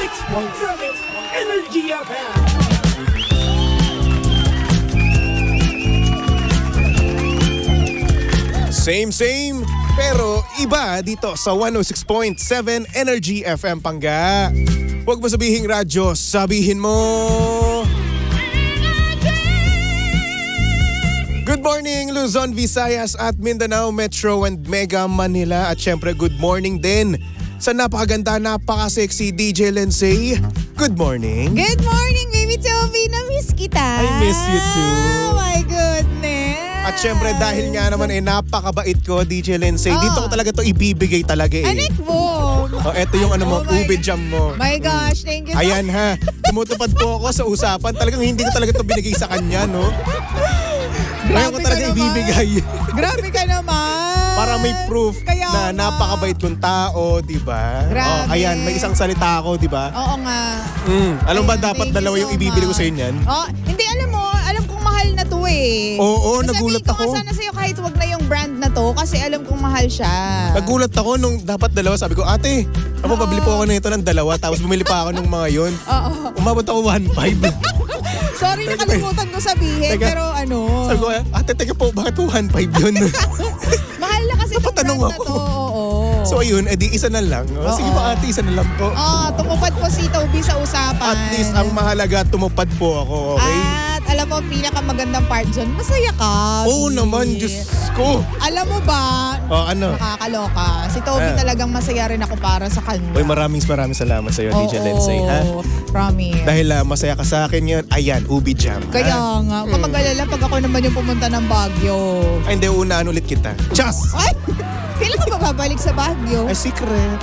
Energy FM. Same, pero iba dito sa 106.7 Energy FM Pangga. Huwag mo sabihing radyo, sabihin mo... Good morning Luzon, Visayas at Mindanao, Metro and Mega Manila. At syempre good morning din sa napakaganda, napaka-sexy DJ Lindsay. Good morning. Good morning, baby Toby. Na-miss kita. I miss you too. Oh my goodness. At syempre dahil nga naman napakabait ko, DJ Lindsay, dito ko talaga to ibibigay talaga eh. Anak mo. Eto yung mo, ube jam mo. My gosh, thank you so Ayan ha, tumutupad po ako sa usapan. Talagang hindi ko talaga to binigay sa kanya, no? Ngayon ko talaga ibibigay. Grabe ka naman. Para may proof Kaya na napakabait kong tao, di ba? Grabe. Ayan, may isang salita ako, di ba? Oo nga. Alam ba Ayan, dapat thank dalawa you yung so ibibili ko much. sa inyo yan? Hindi, alam kong mahal na to eh. Oo, nagulat Sabihin ko ako. nga sana sa'yo kahit wag na yung brand na to kasi alam kong mahal siya. Nagulat ako nung dapat dalawa. Sabi ko, ate, ako pabili po ako nito ng dalawa. Tapos bumili pa ako ng mga yun. Oo. Umabot ako 1.5. Sorry, nakalimutan ko sabihin, Teka. pero Sabi ko, ate, teka po, bakit po 1.5 yun? mahal na kasi itong Napatanong brand na ako. to. Oo. So ayun, edi isa na lang. Sige Oo. pa ate, isa na lang po. Tumupad po si Toby sa usapan. At least ang mahalaga, tumupad po ako, okay? At alam mo, pinakamagandang part dyan, masaya ka. Oo naman, Diyos ko. Alam mo ba, Ano? nakakaloka. Si Toby talagang masaya rin ako para sa kanya. Uy, maraming salamat sa iyo, DJ Lindsay, ha? Promise. Dahil masaya ka sa akin yun, ayan, ubi jam. Kaya ha? nga, kapag alala, pag ako naman yung pumunta ng Baguio. Ay, hindi, unaan ulit kita. Just! Ay! Kailan ka ba babalik sa Baguio? Ay, secret.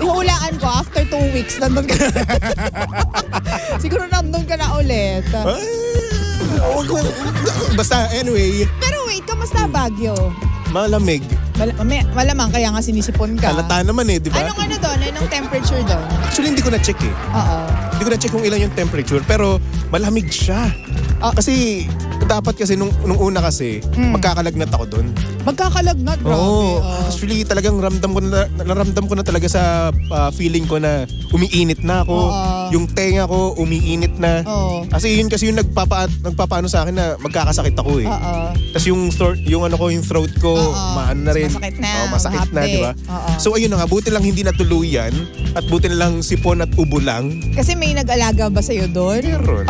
Ihulaan ko, after 2 weeks, nandun ka. Siguro nandun ka na ulit. Ay, basta, anyway, Pero wait, kamusta Baguio? malamig. Malamang kaya nga sinisipon ka. Halata naman eh, di ba? Anong doon? Anong temperature doon? Actually, hindi ko na-check eh. Oo. Hindi ko na-check kung ilan yung temperature, pero malamig siya. Kasi, dapat kasi nung una kasi, magkakalagnat ako doon. Magkakalagnat, grabe. Oo. Actually, talagang naramdam ko na talaga sa feeling ko na umiinit na ako. Oo. Yung tenga ko, umiinit na. Oo. Kasi yun kasi yung nagpapaano sa akin na magkakasakit ako eh. Oo. Tapos yung throat ko, maano na rin. Masakit na. Masakit na, mahapde. di ba? Oo. So ayun na nga, buti lang hindi natuluyan at buti na lang sipon at ubo lang. Kasi may nag-alaga ba sa'yo doon? Meron.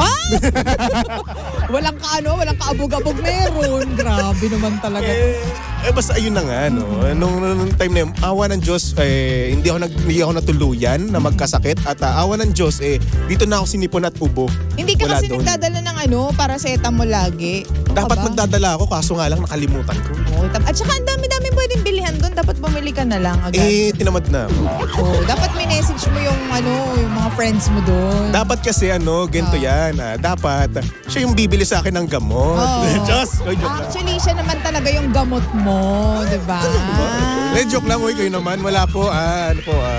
Walang kaabog-abog meron. Grabe naman talaga. Basta ayun na nga, no? Nung time na yun, awa ng Diyos, hindi ako natuluyan na magkasakit at awa ng Diyos, dito na ako sinipon at ubo. Hindi ka Wala kasi doon. nagdadala ng paracetamol lagi. Dapat Ano ba? magdadala ako, kaso nga lang nakalimutan ko. At saka ang dami-dami pwedeng bilihan doon. Dapat bumili ka na lang agad. Tinamad na ako. Dapat may message mo yung mga friends mo doon. Dapat kasi ganito yan. Dapat, siya yung bibili sa akin ng gamot. Just, joke lang. Actually, siya naman talaga yung gamot mo, di ba? Joke lang, kayo naman. Wala po,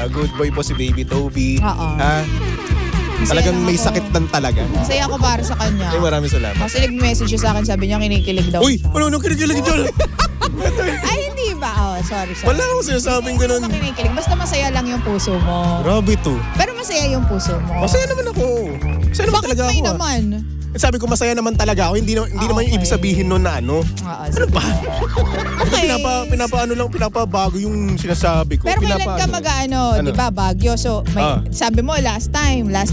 good boy po si Baby Toby. Oo. Talagang lang may ako. sakit lang talaga. Masaya ako para sa kanya. Maraming salamat. Kasi nag-message siya sa akin, sabi niya kinikilig daw Uy, siya. ano kinikilig dyan? Ay, hindi ba? Sorry. Wala akong sinasabing ganun. Hindi ka kinikilig. Basta masaya lang yung puso mo. Grabe to. Pero masaya yung puso mo. Masaya naman ako. Masaya naman Bakit talaga may ako. naman? Sabi ko masaya naman talaga ako. Hindi naman yung okay. ibig sabihin nun na ano. Ano ba? Okay. Pinapabago yung sinasabi ko. Pero kailan ka di ba, Baguio? So, sabi mo last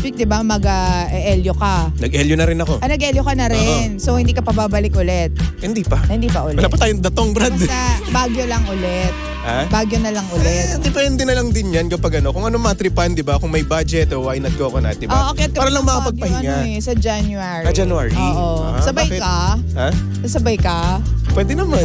week, di ba, mag-elyo ka. Nag-elyo na rin ako. Nag-elyo ka na rin. So, hindi ka pa babalik ulit. Hindi pa. Hindi pa ulit. Wala pa tayong datong, Brad. Basta, Baguio lang ulit. Ha? Baguio na lang ulit. Depende na lang din yan kapag kung ano matripan, di ba? Kung may budget, why not coconut, di ba? Okay, para lang makapagpahinga. Sa January. January? Oo. Sabay bakit? ka? Ha? Sabay ka? Pwede naman.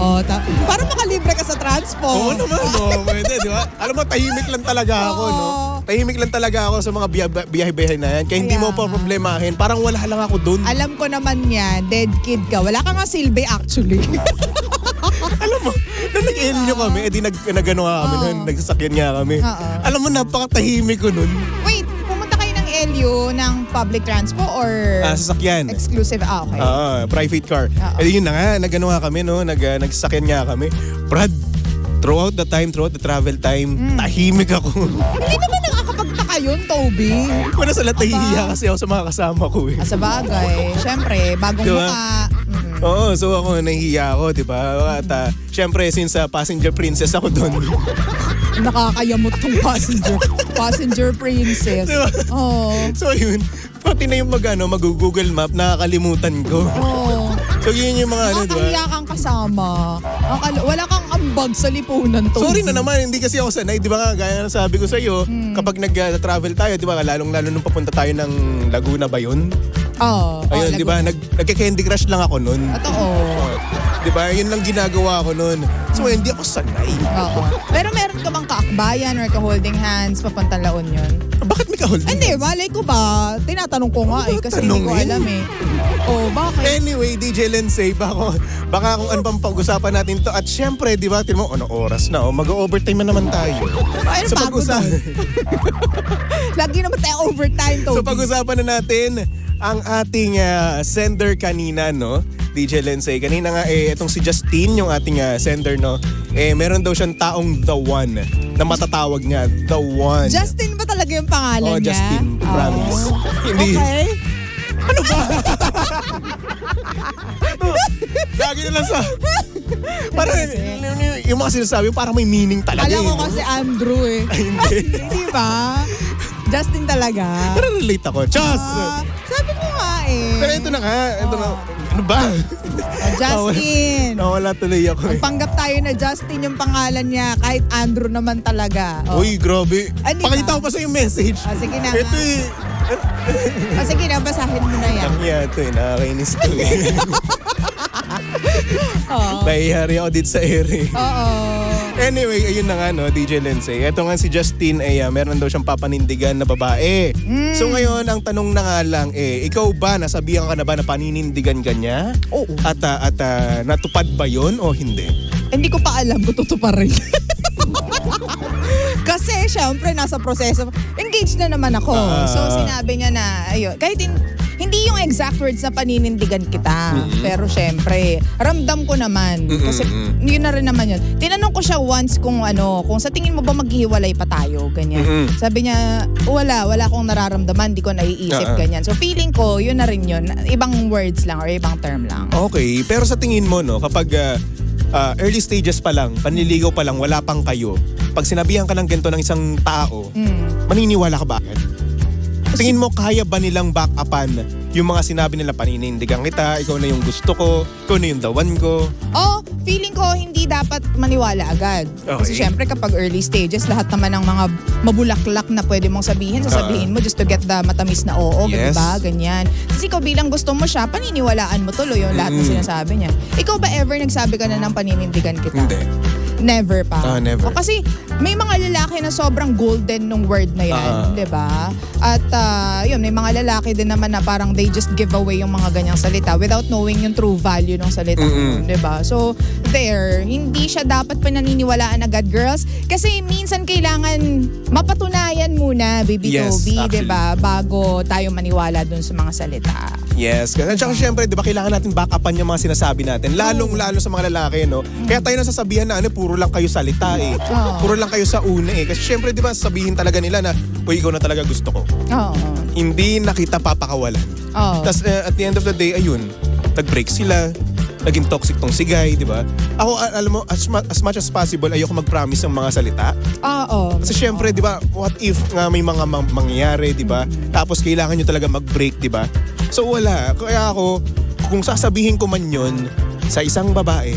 Para makalibre ka sa transport. Oo naman, pwede, di ba? Alam mo, tahimik lang talaga ako, no? Tahimik lang talaga ako sa mga biyahe-biyahe na yan. Kaya hindi mo pa problemahin. Parang wala lang ako dun. Alam ko naman yan, dead kid ka. Wala ka nga silbi actually. Alam mo, nung nag-elyo kami, nag-ano nga kami, nagsasakyan nga kami. Alam mo, napakatahimik ko nun. Wait, pumunta kayo ng LU ng public transport or sasakyan. exclusive? Okay. Private car. Yun na nga, nag-ano nga kami, no? Nagsasakyan nga kami. Brad, throughout the travel time, tahimik ako. Hindi naman nakakapagtaka ka yun, Toby. Wala sa lahat nahihiya kasi ako sa mga kasama ko eh. Sa bagay, syempre, bagong Diba? mukha. Oo, so ako nahihiya ako, di ba? At syempre, since passenger princess ako doon. Nakakayamot tong passenger. Passenger princess. Diba? Oo. So yun, pati na yung mag-Google Map, nakakalimutan ko. Oo. So yun yung mga ano, di ba? Nakakahiya kang kasama. Wala kang ambag sa lipunan, Toby. Sorry na naman, hindi kasi ako sanay. Di ba nga, gaya na sabi ko sa'yo, kapag nag-travel tayo, di ba, lalong-lalo nung papunta tayo ng Laguna ba yun? Oo. Ayun, di ba, nagka-Candy Crush lang ako nun. Totoo. Di ba, yun lang ginagawa ko nun. So hindi ako sanay. Oo. Pero meron ka bang kaakbayan or ka-holding hands papuntang La Union? Bakit may ka-holding? Hindi, malay ko ba? Tinatanong ko nga kasi hindi ko Tanungin? alam eh. Oh, bakit? Anyway, DJ Lensay, baka kung ano pang pag-usapan natin to. At syempre, di ba, mo, ano oras na, mag-overtime na naman tayo. Ay, So, bago doon. Lagi naman tayo overtime, Toby. So pag-usapan na natin ang ating sender kanina, no? DJ Lensay. Kanina nga, itong si Justin, yung ating sender, no? Meron daw siyang taong The One na matatawag niya. The One. Justin ba talaga yung pangalan niya? Justin, promise. Hindi. Okay. Ano ba? Lagi na lang sa... Parang yung mga sinasabi, parang may meaning talaga. Alam ko no? kasi Andrew eh. Ay, hindi. Hindi ba? Justin talaga. Pero relate ako. Chos! Sabi ko nga eh. Pero ito na nga. Ito na. Ano ba? Justin. Nawala tuloy ako eh. Panggap tayo na Justin yung pangalan niya kahit Andrew naman talaga. Uy, grabe. Hindi Pakita ba? ko pa sa yung message. Sige na. Ito eh. Sige na, basahin mo na yan. Ang ito eh. Nakakainis to eh. Oo. Nahihari ako dito sa ere. Oo. Anyway, ayun na nga no, DJ Lensay. Ito nga si Justin ay meron daw siyang papanindigan na babae. So ngayon, ang tanong na nga lang ikaw ba, nasabihan ka na ba na paninindigan ka niya? Oo. At natupad ba yon o hindi? Hindi ko pa alam kung tutuparin. Kasi syempre nasa proseso. Engaged na naman ako. So sinabi niya na, ayun, kahit hindi yung exact words na paninindigan kita. Pero syempre, ramdam ko naman. Kasi yun na rin naman yun. Tinanong ko siya once kung sa tingin mo ba maghihiwalay pa tayo, ganyan. Sabi niya, wala akong nararamdaman, di ko naiisip, ganyan. So feeling ko, yun na rin yun. Ibang words lang or ibang term lang. Okay, pero sa tingin mo no, kapag early stages pa lang, panliligaw pa lang, wala pang kayo, pag sinabihan ka ng ganito ng isang tao, maniniwala ka ba agad? Tingin mo, kaya ba nilang back upan yung mga sinabi nila, paninindigan kita, ikaw na yung gusto ko, ikaw na yung the one ko? Feeling ko hindi dapat maniwala agad. Kasi Okay. syempre kapag early stages, lahat naman ng mga mabulaklak na pwede mong sasabihin mo just to get the matamis na oo, Yes. diba? Ganyan. Kasi ikaw bilang gusto mo siya, paniniwalaan mo tuloy yung lahat ng sinasabi niya. Ikaw ba ever nagsabi ka na ng paninindigan kita? Hindi. Never pa. Never. Kasi may mga lalaki na sobrang golden nung word na yan, 'di ba? At yun, may mga lalaki din naman na parang they just give away yung mga ganyang salita without knowing yung true value ng salita, 'di ba? So hindi siya dapat pananiniwalaan agad, girls, kasi minsan kailangan mapatunayan muna, baby Yes, Toby, 'di actually. ba? Bago tayo maniwala dun sa mga salita. Yes. At saka syempre, di ba, kailangan natin back upan yung mga sinasabi natin. Lalong-lalo sa mga lalaki, no? Kaya tayo nasasabihan na, puro lang kayo salita eh. Puro lang kayo sa una eh. Kasi syempre, di ba, sabihin talaga nila na, uy, ikaw na talaga gusto ko. Oo. Hindi na kita papakawalan. Oo. Tapos at the end of the day, ayun, nag-break sila. Naging toxic tong si Guy, di ba? Ako, alam mo, as much as possible, ayoko mag-promise ng mga salita. Oo. Kasi syempre, di ba, what if nga may mga mangyayari, di ba? Tapos kailangan nyo talaga mag-break, di ba? So wala. Kaya ako, kung sasabihin ko man yun sa isang babae,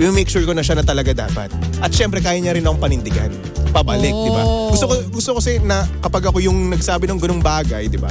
i-make sure ko na siya na talaga dapat. At syempre, kaya niya rin akong panindigan. Pabalik, di ba? Gusto ko kasi na kapag ako yung nagsabi ng ganung bagay, di ba?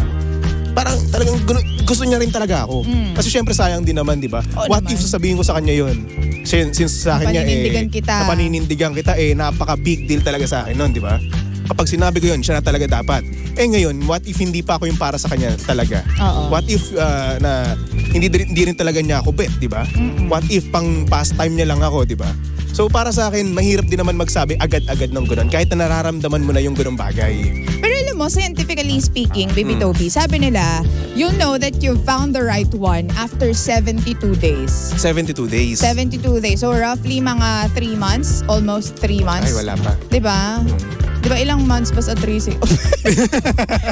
Parang talagang gusto niya rin talaga ako. Kasi syempre sayang din naman, di ba? What if sasabihin ko sa kanya yun? Since sa akin niya Sa paninindigan kita, napaka big deal talaga sa akin nun, di ba? Kapag sinabi ko yun, siya na talaga dapat. Ngayon, what if hindi pa ako yung para sa kanya talaga? Oo. What if na hindi rin talaga niya ako bet, di ba? What if pang pastime niya lang ako, di ba? So para sa akin, mahirap din naman magsabi agad-agad ng gano'n kahit na nararamdaman mo na yung gano'ng bagay. Pero alam mo, scientifically speaking, baby Toby, sabi nila, you'll know that you found the right one after 72 days. 72 days. 72 days. So roughly mga 3 months, almost 3 months. Ay, wala pa. 'Di ba? Di ba ilang months pa sa 3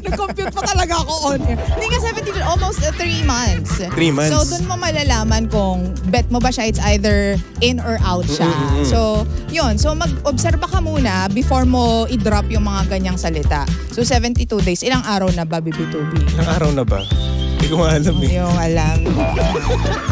Nag-compute pa talaga ako on air. Hindi nga 72, almost 3 months. 3 months. So doon mo malalaman kung bet mo ba siya, it's either in or out siya. So yun, so mag-obserba ka muna before mo i-drop yung mga ganyang salita. So 72 days, ilang araw na ba, BB2B? Ilang araw na ba? Hindi ko nga alam eh. Hindi ko alam.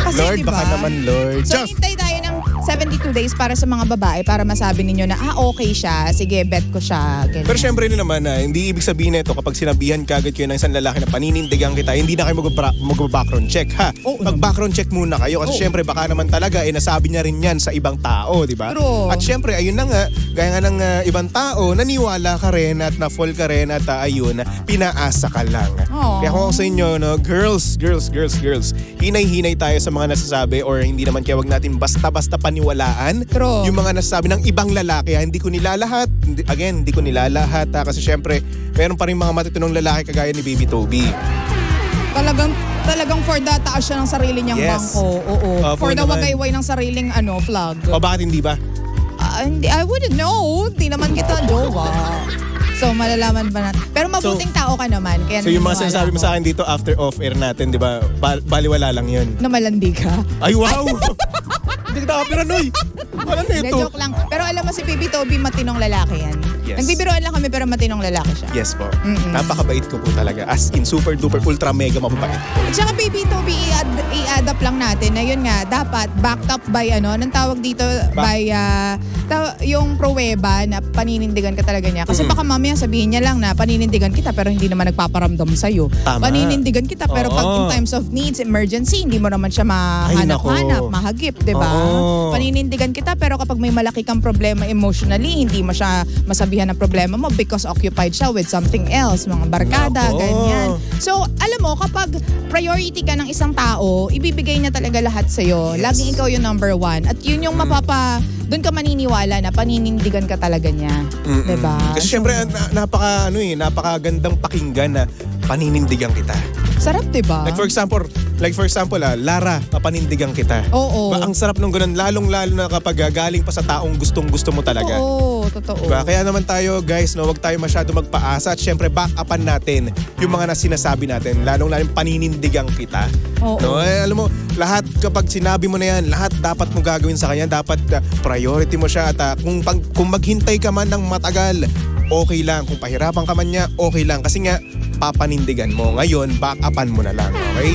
Kasi Lord, diba, baka naman Lord. so hintay tayo ng 72 days para sa mga babae para masabi ninyo na okay siya, sige bet ko siya. Ganyan. Pero syempre naman hindi ibig sabihin nito kapag sinabihan kagad kayo ng isang lalaki na paninindigan kita, hindi na kayo mag-background check ha. Mag-background check muna kayo kasi syempre baka naman talaga nasabi niya rin yan sa ibang tao, di ba? True. At syempre ayun na nga, gaya nga ng ibang tao, naniwala ka rin at na-fall ka rin at ayun, pinaasa ka lang. Aww. Kaya kung ako sa inyo, no, girls, hinay-hinay tayo sa mga nasasabi or hindi naman kaya wag natin basta-basta paniwalaan. True. Yung mga nasasabi ng ibang lalaki, hindi ko nilalahat. Hindi ko nilalahat kasi syempre, meron pa rin mga matitinong lalaki kagaya ni Baby Toby. Talagang for the taas siya ng sarili niyang Yes. bangko. Oo. For the naman. wagayway ng sariling flag. O bakit hindi ba? I wouldn't know. Hindi naman kita jowa. So malalaman ba natin? Pero mabuting tao ka naman. Kaya So yung mga naniniwala sinasabi mo ako sa akin dito after off-air natin, di ba? Baliwala lang yun. na malandi ka. Ay, wow! Hindi kita kapiranoy. Ano na Hindi, ito? joke lang. Pero alam mo si Baby Toby, matinong lalaki yan. Yes. Nagbibiroan lang kami pero matinong lalaki siya. Yes po. Napakabait ko po talaga. As in super duper ultra mega mababait. At saka Baby Toby, i-add up lang natin na yun nga, dapat backed up by anong tawag dito, by yung pruweba na paninindigan ka talaga niya. Kasi baka mamaya sabihin niya lang na paninindigan kita pero hindi naman nagpaparamdam sa'yo. Tama. Paninindigan kita pero pag in times of needs, emergency, hindi mo naman siya mahanap-hanap, mahagip, di ba? Oo. Paninindigan kita pero kapag may malaki kang problema emotionally, hindi mo siya masabihan ng problema mo because occupied siya with something else, mga barkada, Nako. ganyan. So, alam mo, kapag priority ka ng isang tao, ibibigay niya talaga lahat sa'yo. Yes. Laging ikaw yung number one. At yun yung doon ka maniniwala na paninindigan ka talaga niya. Diba? Kasi syempre, napakagandang pakinggan na paninindigan kita. Sarap, diba? Like for example, Lara, panindigan kita. Oo. Ang sarap nung ganun, lalong-lalo na kapag galing pa sa taong gustong-gusto mo talaga. Totoo. Diba? Kaya naman tayo, guys, wag tayo masyado magpaasa at syempre back-upan natin yung mga sinasabi natin, lalong-lalo paninindigan kita. Oo. No? Alam mo, lahat kapag sinabi mo na yan, lahat dapat mo gagawin sa kanya, dapat priority mo siya at kung maghintay ka man ng matagal, okay lang. Kung pahirapan ka man niya, okay lang. Kasi nga, papanindigan mo. Ngayon, back-upan mo na lang, okay?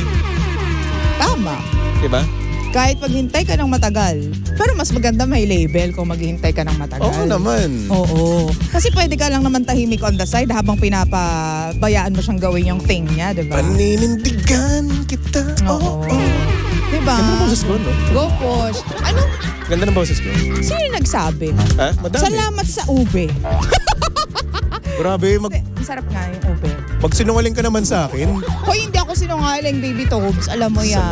Tama. Diba? Kahit maghintay ka ng matagal. Pero mas maganda may label kung maghintay ka ng matagal. Oo naman. Oo. Kasi pwede ka lang naman tahimik on the side habang pinapabayaan mo siyang gawin yung thing niya, di ba? Paninindigan kita. Oo. Di ba? Ganda ng boses ko, no? Go push. Ano? Ganda ng boses ko. Sino yung nagsabi? Ha? Madami. Salamat sa ube. Grabe, Masarap nga yung ube. magsinungaling ka naman sa akin. Hoy, hindi ako sinungaling, Baby Tobes. Alam mo yan.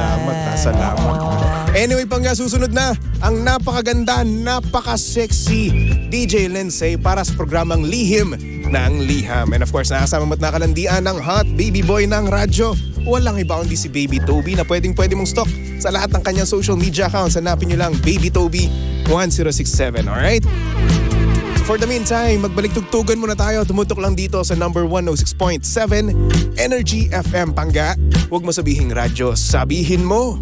Salamat. Anyway, susunod na ang napakaganda, napaka-sexy DJ Lindsay para sa programang Lihim ng Liham. And of course, nakasama mo't nakalandian ng hot baby boy ng radyo. Walang iba kundi si Baby Toby na pwede mong stock sa lahat ng kanyang social media accounts. Hanapin nyo lang Baby Toby 1067, alright? For the meantime, magbalik tugtugan muna tayo. Tumutok lang dito sa number 106.7 Energy FM Pangga. Huwag mo sabihing radyo, sabihin mo.